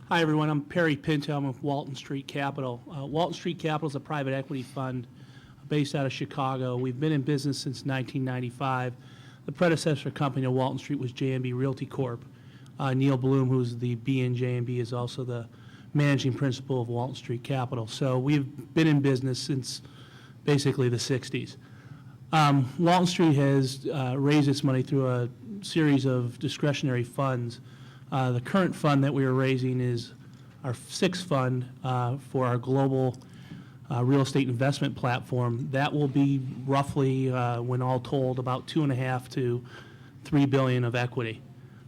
Hi, everyone. I'm Perry Pinto. I'm with Walton Street Capital. Walton Street Capital is a private equity fund based out of Chicago. We've been in business since 1995. The predecessor company to Walton Street was J&B Realty Corp. Neil Bloom, who's the B in J&B, is also the managing principal of Walton Street Capital. So we've been in business since basically the 60s. Walton Street has raised its money through a series of discretionary funds. The current fund that we are raising is our sixth fund for our global real estate investment platform. That will be roughly, when all told, about $2.5 to $3 billion of equity.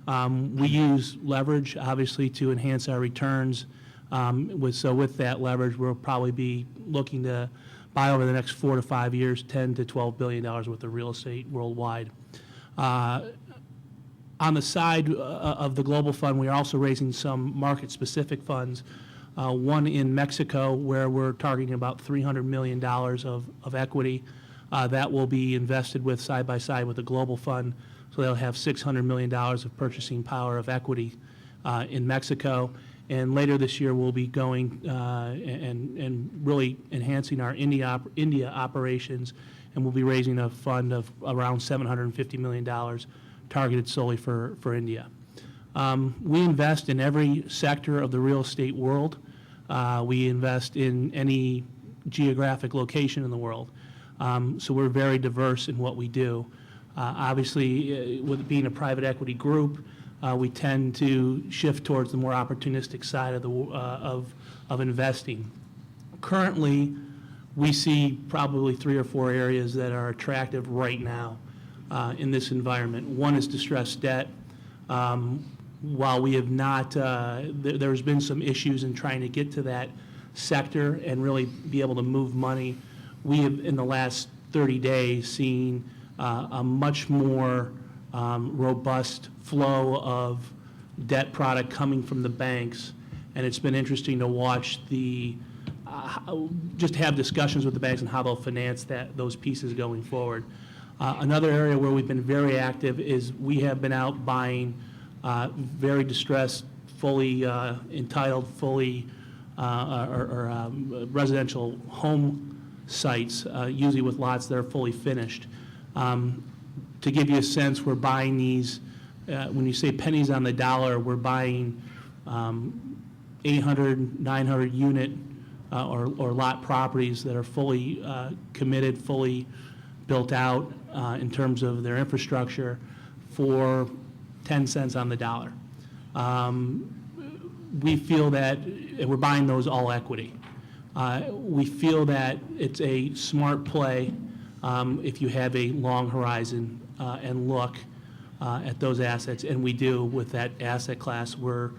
We use leverage, obviously, to enhance our returns. So with that leverage, we'll probably be looking to buy over the next 4 to 5 years, $10 to $12 billion worth of real estate worldwide. On the side of the global fund, we are also raising some market-specific funds, one in Mexico where we're targeting about $300 million of equity. That will be invested with side by side with the global fund, so they'll have $600 million of purchasing power of equity in Mexico. And later this year, we'll be going and really enhancing our India operations, and we'll be raising a fund of around $750 million targeted solely for India. We invest in every sector of the real estate world. We invest in any geographic location in the world. So we're very diverse in what we do. Obviously, with being a private equity group, we tend to shift towards the more opportunistic side of investing. Currently, we see probably 3 or 4 areas that are attractive right now in this environment. One is distressed debt. While we have not, there's been some issues in trying to get to that sector and really be able to move money. We have, in the last 30 days, seen a much more robust flow of debt product coming from the banks, and it's been interesting to watch just have discussions with the banks on how they'll finance those pieces going forward. Another area where we've been very active is we have been out buying very distressed, fully entitled, residential home sites, usually with lots that are fully finished. To give you a sense, we're buying these, when you say pennies on the dollar, we're buying 800, 900 unit or lot properties that are fully committed, fully built out in terms of their infrastructure for 10 cents on the dollar. We feel that, and we're buying those all equity. We feel that it's a smart play if you have a long horizon and look at those assets, and we do with that asset class. We're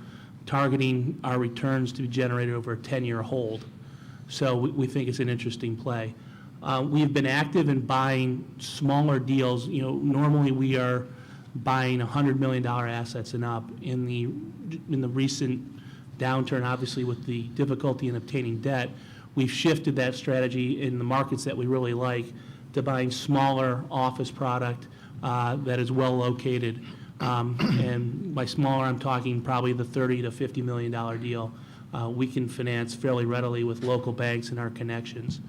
targeting our returns to be generated over a 10-year hold. So we think it's an interesting play. We've been active in buying smaller deals. Normally we are buying $100 million assets and up. In the recent downturn, obviously with the difficulty in obtaining debt, we've shifted that strategy in the markets that we really like to buying smaller office product that is well located. And by smaller, I'm talking probably the $30 to $50 million deal. We can finance fairly readily with local banks and our connections.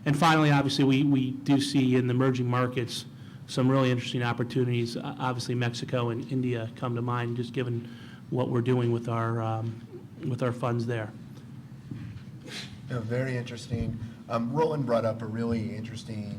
And finally, obviously, we do see in the emerging markets some really interesting opportunities. Obviously, Mexico and India come to mind, just given what we're doing with our funds there. Very interesting. Roland brought up a really interesting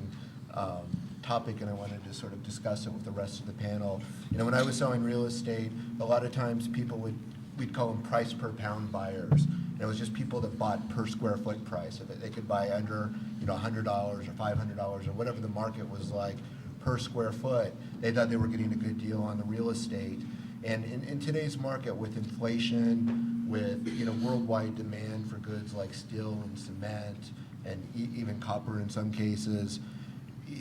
topic, and I wanted to sort of discuss it with the rest of the panel. When I was selling real estate, a lot of times we'd call them price per pound buyers. It was just people that bought per square foot price. If they could buy under $100 or $500 or whatever the market was like per square foot, they thought they were getting a good deal on the real estate. And in today's market, with inflation, with worldwide demand for goods like steel and cement and even copper in some cases,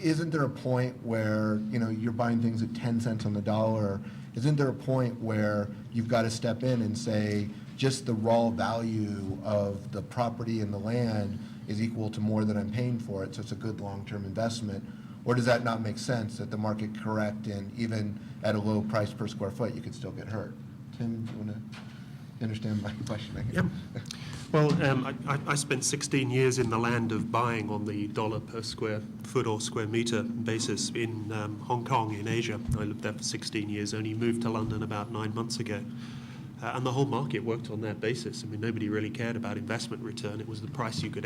isn't there a point where you're buying things at 10 cents on the dollar? Isn't there a point where you've got to step in and say just the raw value of the property and the land is equal to more than I'm paying for it, so it's a good long-term investment? Or does that not make sense, that the market correct and even at a low price per square foot you could still get hurt? Tim, do you want to understand my question, I guess. Yep. Well, I spent 16 years in the land of buying on the dollar per square foot or square meter basis in Hong Kong in Asia. I lived there for 16 years, only moved to London about 9 months ago. And the whole market worked on that basis. I mean, nobody really cared about investment return. It was the price you could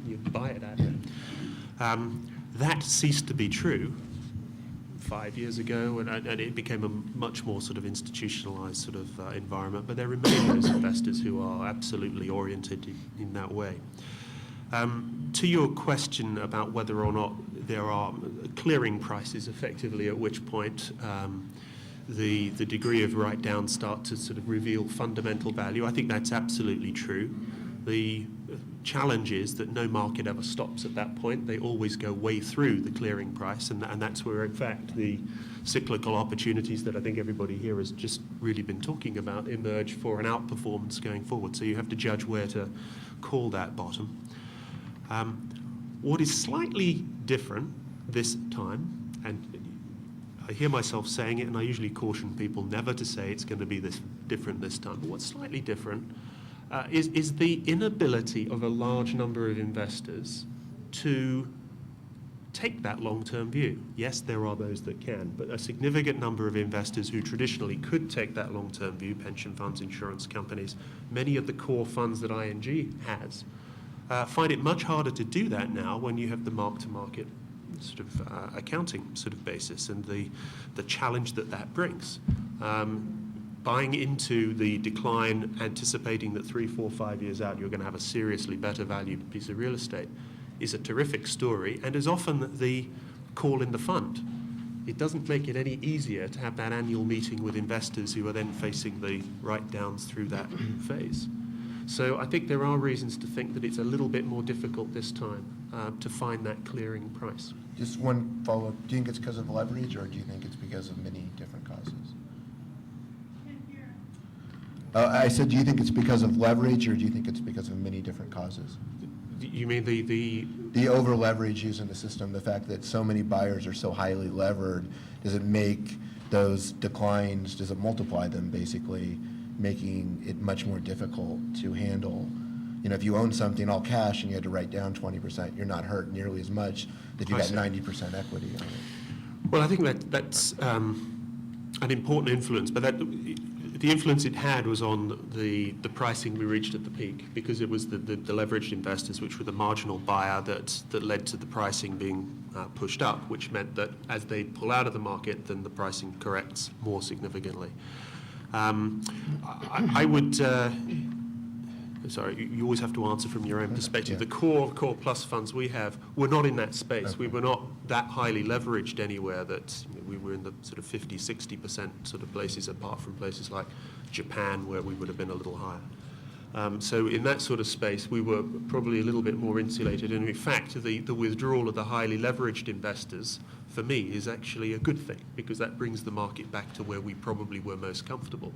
you'd buy it at. That ceased to be true 5 years ago, and it became a much more sort of institutionalized sort of environment. But there remain those investors who are absolutely oriented in that way. To your question about whether or not there are clearing prices effectively, at which point the degree of write-downs start to sort of reveal fundamental value, I think that's absolutely true. The challenge is that no market ever stops at that point. They always go way through the clearing price, and that's where, in fact, the cyclical opportunities that I think everybody here has just really been talking about emerge for an outperformance going forward. So you have to judge where to call that bottom. What is slightly different this time, and I hear myself saying it, and I usually caution people never to say it's going to be this different this time, but what's slightly different is the inability of a large number of investors to take that long-term view. Yes, there are those that can, but a significant number of investors who traditionally could take that long-term view, pension funds, insurance companies, many of the core funds that ING has, find it much harder to do that now when you have the mark-to-market sort of accounting sort of basis and the challenge that brings. Buying into the decline, anticipating that 3, 4, 5 years out you're going to have a seriously better valued piece of real estate is a terrific story and is often the call in the fund. It doesn't make it any easier to have that annual meeting with investors who are then facing the write-downs through that phase. So I think there are reasons to think that it's a little bit more difficult this time to find that clearing price. Just one follow-up. Do you think it's because of leverage, or do you think it's because of many different causes? I said, do you think it's because of leverage, or do you think it's because of many different causes? You mean the over-leverage using the system, the fact that so many buyers are so highly levered, does it make those declines, does it multiply them basically, making it much more difficult to handle? You know, if you own something all cash and you had to write down 20%, you're not hurt nearly as much that you got 90% equity on it. Well, I think that's an important influence, but the influence it had was on the pricing we reached at the peak, because it was the leveraged investors, which were the marginal buyer, that led to the pricing being pushed up, which meant that as they pull out of the market, then the pricing corrects more significantly. I would, sorry, you always have to answer from your own perspective. Yeah. The core plus funds we have, we're not in that space. Okay. We were not that highly leveraged anywhere that we were in the sort of 50, 60% sort of places, apart from places like Japan, where we would have been a little higher. So in that sort of space, we were probably a little bit more insulated. And in fact, the withdrawal of the highly leveraged investors, for me, is actually a good thing, because that brings the market back to where we probably were most comfortable.